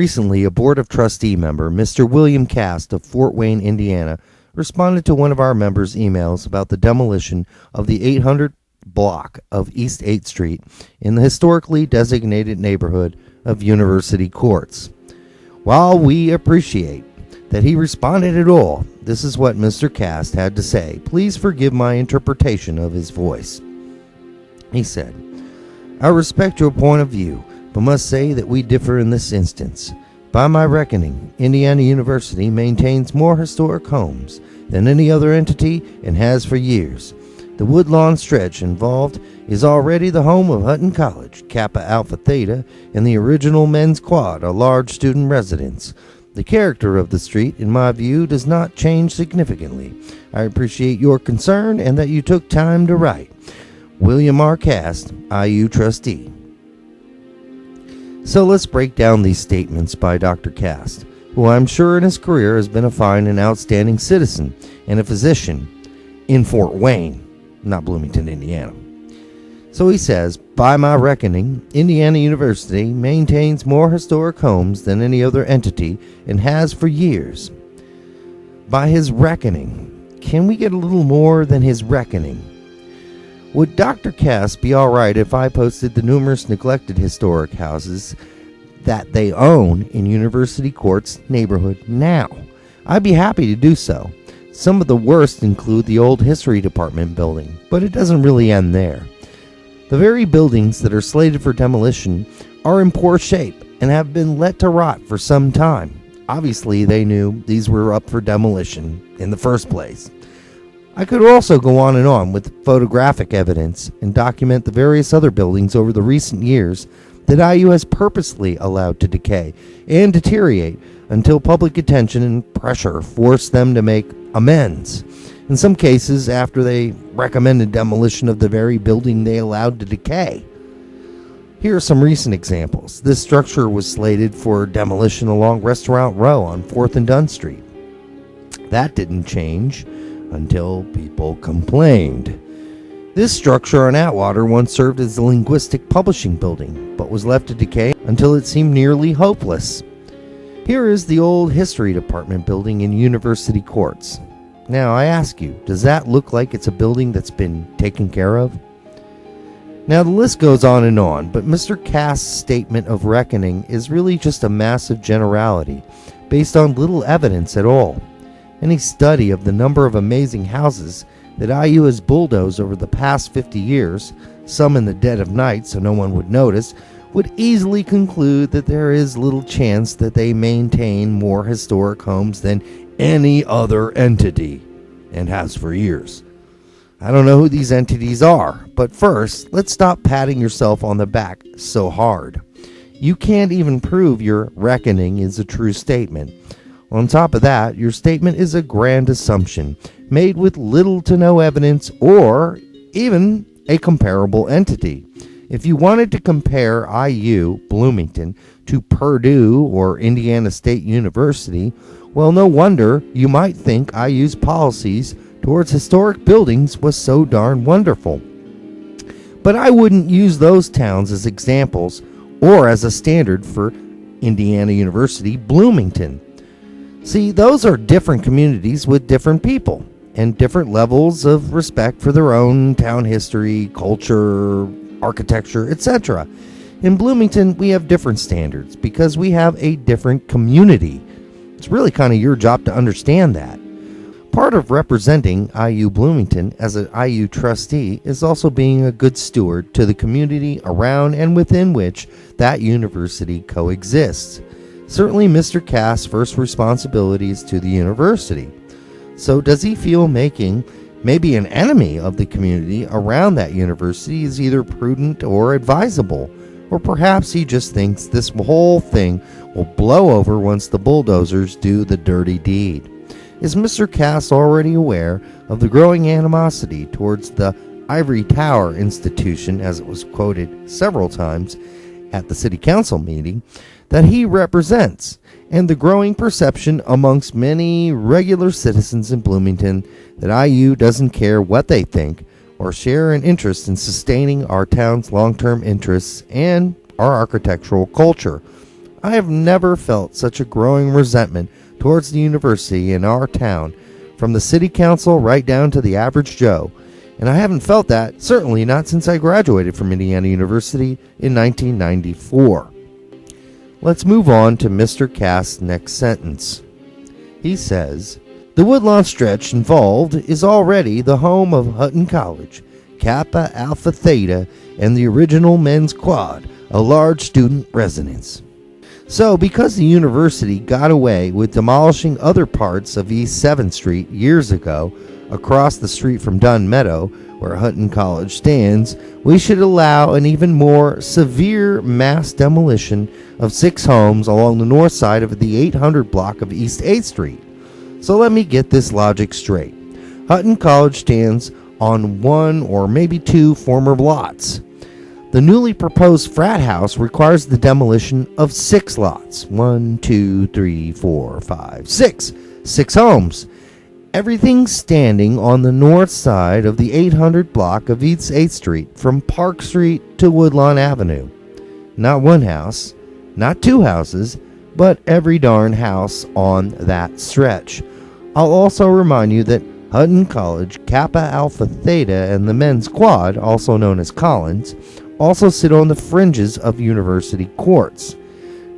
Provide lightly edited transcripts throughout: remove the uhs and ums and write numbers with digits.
Recently, a Board of Trustee member, Mr. William Casse of Fort Wayne, Indiana, responded to one of our members' emails about the demolition of the 800 block of East 8th Street in the historically designated neighborhood of University Courts. While we appreciate that he responded at all, this is what Mr. Casse had to say. Please forgive my interpretation of his voice. He said, "I respect your point of view, but must say that we differ in this instance. By my reckoning, Indiana University maintains more historic homes than any other entity and has for years. The Woodlawn stretch involved is already the home of Hutton College, Kappa Alpha Theta, and the original Men's Quad, a large student residence. The character of the street, in my view, does not change significantly. I appreciate your concern and that you took time to write. William R. Casse, IU Trustee." So let's break down these statements by Dr. Casse, who I'm sure in his career has been a fine and outstanding citizen and a physician in Fort Wayne, not Bloomington, Indiana. So he says, "By my reckoning, Indiana University maintains more historic homes than any other entity and has for years." By his reckoning, can we get a little more than his reckoning? Would Dr. Casse be alright if I posted the numerous neglected historic houses that they own in University Court's neighborhood now? I'd be happy to do so. Some of the worst include the old History Department building, but it doesn't really end there. The very buildings that are slated for demolition are in poor shape and have been let to rot for some time. Obviously, they knew these were up for demolition in the first place. I could also go on and on with photographic evidence and document the various other buildings over the recent years that IU has purposely allowed to decay and deteriorate until public attention and pressure forced them to make amends. In some cases, after they recommended demolition of the very building they allowed to decay. Here are some recent examples. This structure was slated for demolition along Restaurant Row on 4th and Dunn Street. That didn't change until people complained. This structure on Atwater once served as a linguistic publishing building, but was left to decay until it seemed nearly hopeless. Here is the old History Department building in University Courts. Now I ask you, does that look like it's a building that's been taken care of? Now the list goes on, but Mr. Casse's statement of reckoning is really just a massive generality, based on little evidence at all. Any study of the number of amazing houses that IU has bulldozed over the past 50 years, some in the dead of night so no one would notice, would easily conclude that there is little chance that they maintain more historic homes than any other entity, and has for years. I don't know who these entities are, but first, let's stop patting yourself on the back so hard. You can't even prove your reckoning is a true statement. On top of that, your statement is a grand assumption made with little to no evidence or even a comparable entity. If you wanted to compare IU, Bloomington, to Purdue or Indiana State University, well, no wonder you might think IU's policies towards historic buildings was so darn wonderful. But I wouldn't use those towns as examples or as a standard for Indiana University, Bloomington. See, those are different communities with different people and different levels of respect for their own town history, culture, architecture, etc. In Bloomington, we have different standards because we have a different community. It's really kind of your job to understand that. Part of representing IU Bloomington as an IU trustee is also being a good steward to the community around and within which that university coexists. Certainly, Mr. Casse's first responsibility is to the university. So does he feel making maybe an enemy of the community around that university is either prudent or advisable? Or perhaps he just thinks this whole thing will blow over once the bulldozers do the dirty deed. Is Mr. Casse already aware of the growing animosity towards the Ivory Tower institution, as it was quoted several times at the city council meeting, that he represents, and the growing perception amongst many regular citizens in Bloomington that IU doesn't care what they think or share an interest in sustaining our town's long-term interests and our architectural culture? I have never felt such a growing resentment towards the university in our town, from the city council right down to the average Joe. And I haven't felt that, certainly not since I graduated from Indiana University in 1994. Let's move on to Mr. Cass's next sentence. He says, "The Woodlawn stretch involved is already the home of Hutton College, Kappa Alpha Theta, and the original men's quad, a large student residence." So, because the university got away with demolishing other parts of East 7th Street years ago, across the street from Dunn Meadow, where Hutton College stands, we should allow an even more severe mass demolition of 6 homes along the north side of the 800 block of East 8th Street. So let me get this logic straight. Hutton College stands on 1 or maybe 2 former lots. The newly proposed frat house requires the demolition of 6 lots. 1, 2, 3, 4, 5, 6. 6 homes. Everything standing on the north side of the 800 block of East 8th Street from Park Street to Woodlawn Avenue. Not 1 house, not 2 houses, but every darn house on that stretch. I'll also remind you that Hutton College, Kappa Alpha Theta, and the men's quad, also known as Collins, also sit on the fringes of university courts.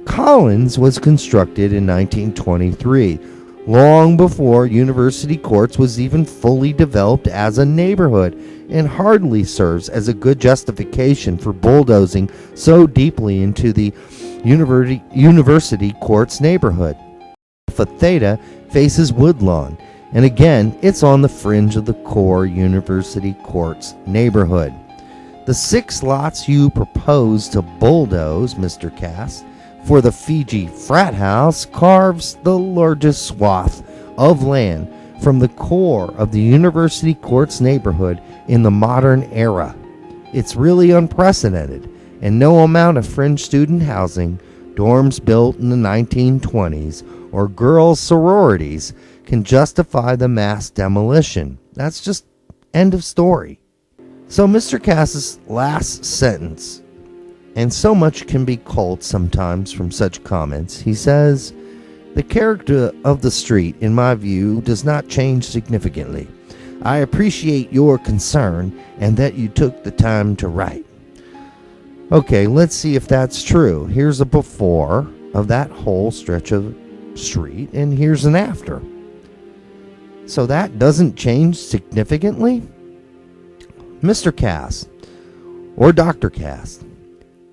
Collins was constructed in 1923, long before University Courts was even fully developed as a neighborhood, and hardly serves as a good justification for bulldozing so deeply into the University Courts neighborhood. Alpha Theta faces Woodlawn, and again, it's on the fringe of the core University Courts neighborhood. The 6 lots you propose to bulldoze, Mr. Casse, for the Fiji frat house carves the largest swath of land from the core of the University Courts neighborhood in the modern era. It's really unprecedented, and no amount of fringe student housing, dorms built in the 1920s, or girls' sororities can justify the mass demolition. That's just end of story. So Mr. Casse's last sentence, and so much can be culled sometimes from such comments. He says, "The character of the street, in my view, does not change significantly. I appreciate your concern and that you took the time to write." Okay, let's see if that's true. Here's a before of that whole stretch of street, and here's an after. So that doesn't change significantly? Mr. Casse, or Dr. Casse,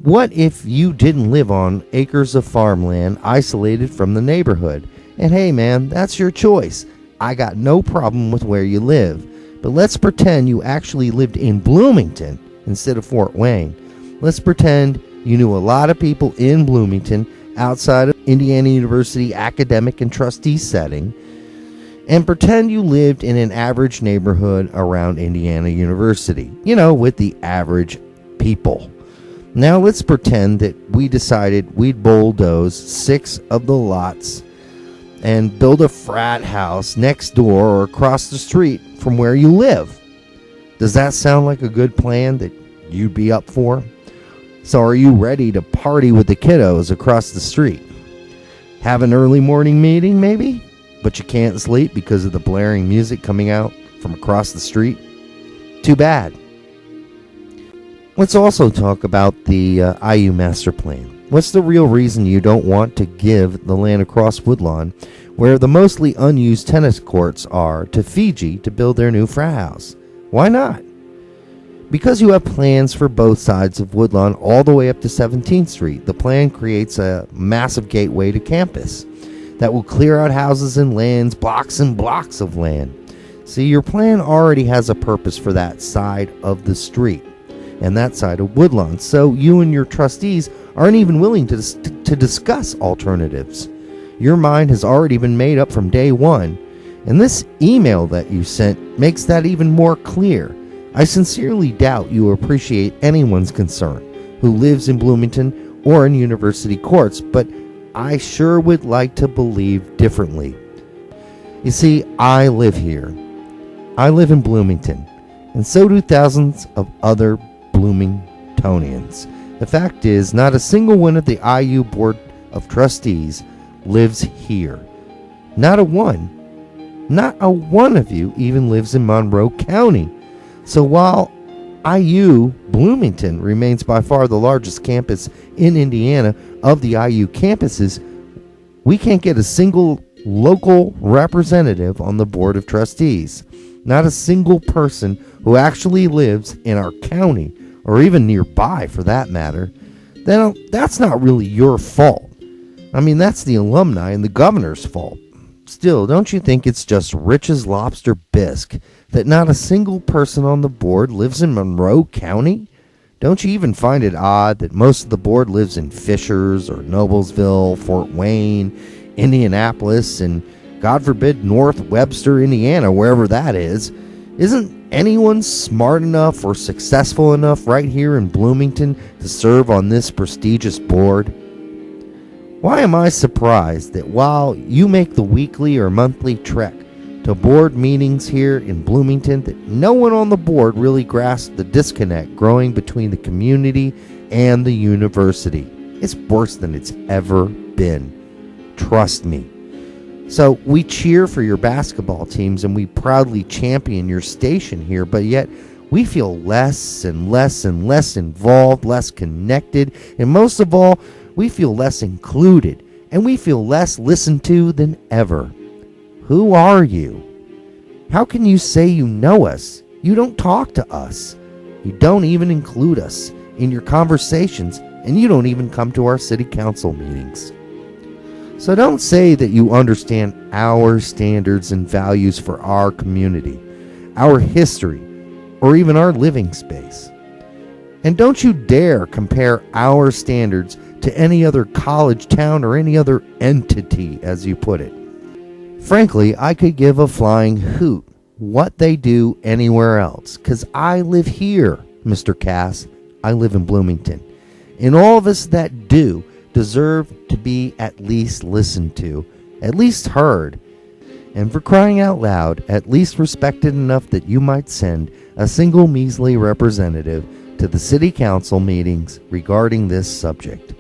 what if you didn't live on acres of farmland isolated from the neighborhood? And hey man, that's your choice. I got no problem with where you live. But let's pretend you actually lived in Bloomington instead of Fort Wayne. Let's pretend you knew a lot of people in Bloomington outside of Indiana University academic and trustee setting. And pretend you lived in an average neighborhood around Indiana University. You know, with the average people. Now let's pretend that we decided we'd bulldoze 6 of the lots and build a frat house next door or across the street from where you live. Does that sound like a good plan that you'd be up for? So are you ready to party with the kiddos across the street? Have an early morning meeting maybe? But you can't sleep because of the blaring music coming out from across the street? Too bad. Let's also talk about the IU master plan. What's the real reason you don't want to give the land across Woodlawn, where the mostly unused tennis courts are, to Fiji to build their new frat house? Why not? Because you have plans for both sides of Woodlawn all the way up to 17th Street. The plan creates a massive gateway to campus that will clear out houses and lands, blocks and blocks of land. See, your plan already has a purpose for that side of the street and that side of Woodlawn, so you and your trustees aren't even willing to discuss alternatives. Your mind has already been made up from day one, and this email that you sent makes that even more clear. I sincerely doubt you appreciate anyone's concern who lives in Bloomington or in University Courts, but I sure would like to believe differently. You see, I live here. I live in Bloomington, and so do thousands of other Bloomingtonians. The fact is, not a single one of the IU board of Trustees lives here. Not a one of you even lives in Monroe County. So while IU Bloomington remains by far the largest campus in Indiana of the IU campuses, we can't get a single local representative on the Board of Trustees. Not a single person who actually lives in our county, or even nearby for that matter. Then that's not really your fault. I mean, that's the alumni and the governor's fault. Still, don't you think it's just rich as lobster bisque that not a single person on the board lives in Monroe County? Don't you even find it odd that most of the board lives in Fishers or Noblesville, Fort Wayne, Indianapolis, and God forbid North Webster, Indiana, wherever that is? Isn't anyone smart enough or successful enough right here in Bloomington to serve on this prestigious board? Why am I surprised that while you make the weekly or monthly trek to board meetings here in Bloomington, that no one on the board really grasps the disconnect growing between the community and the university? It's worse than it's ever been. Trust me. So we cheer for your basketball teams and we proudly champion your station here, but yet we feel less and less and less involved, less connected, and most of all, we feel less included, and we feel less listened to than ever. Who are you? How can you say you know us? You don't talk to us. You don't even include us in your conversations, and you don't even come to our city council meetings. So don't say that you understand our standards and values for our community, our history, or even our living space. And don't you dare compare our standards to any other college town or any other entity, as you put it. Frankly, I could give a flying hoot what they do anywhere else, because I live here, Mr. Cass. I live in Bloomington. And all of us that do deserve to be at least listened to, at least heard, and for crying out loud, at least respected enough that you might send a single measly representative to the city council meetings regarding this subject.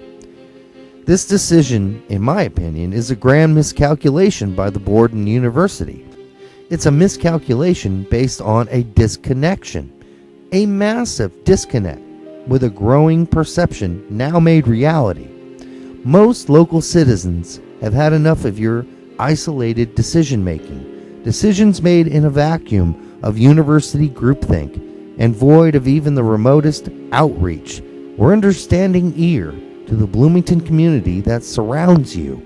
This decision, in my opinion, is a grand miscalculation by the board and university. It's a miscalculation based on a disconnection, a massive disconnect with a growing perception now made reality. Most local citizens have had enough of your isolated decision-making, decisions made in a vacuum of university groupthink and void of even the remotest outreach or understanding ear to the Bloomington community that surrounds you.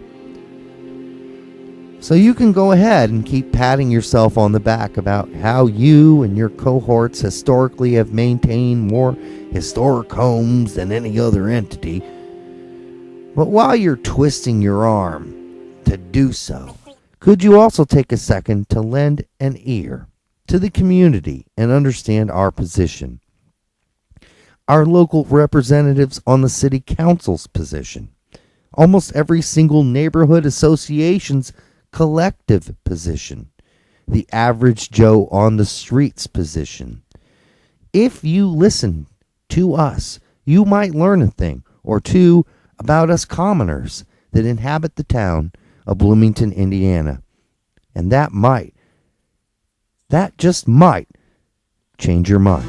So you can go ahead and keep patting yourself on the back about how you and your cohorts historically have maintained more historic homes than any other entity. But while you're twisting your arm to do so, could you also take a second to lend an ear to the community and understand our position? Our local representatives on the city council's position, almost every single neighborhood association's collective position, the average Joe on the street's position. If you listen to us, you might learn a thing or two about us commoners that inhabit the town of Bloomington, Indiana. And that just might change your mind.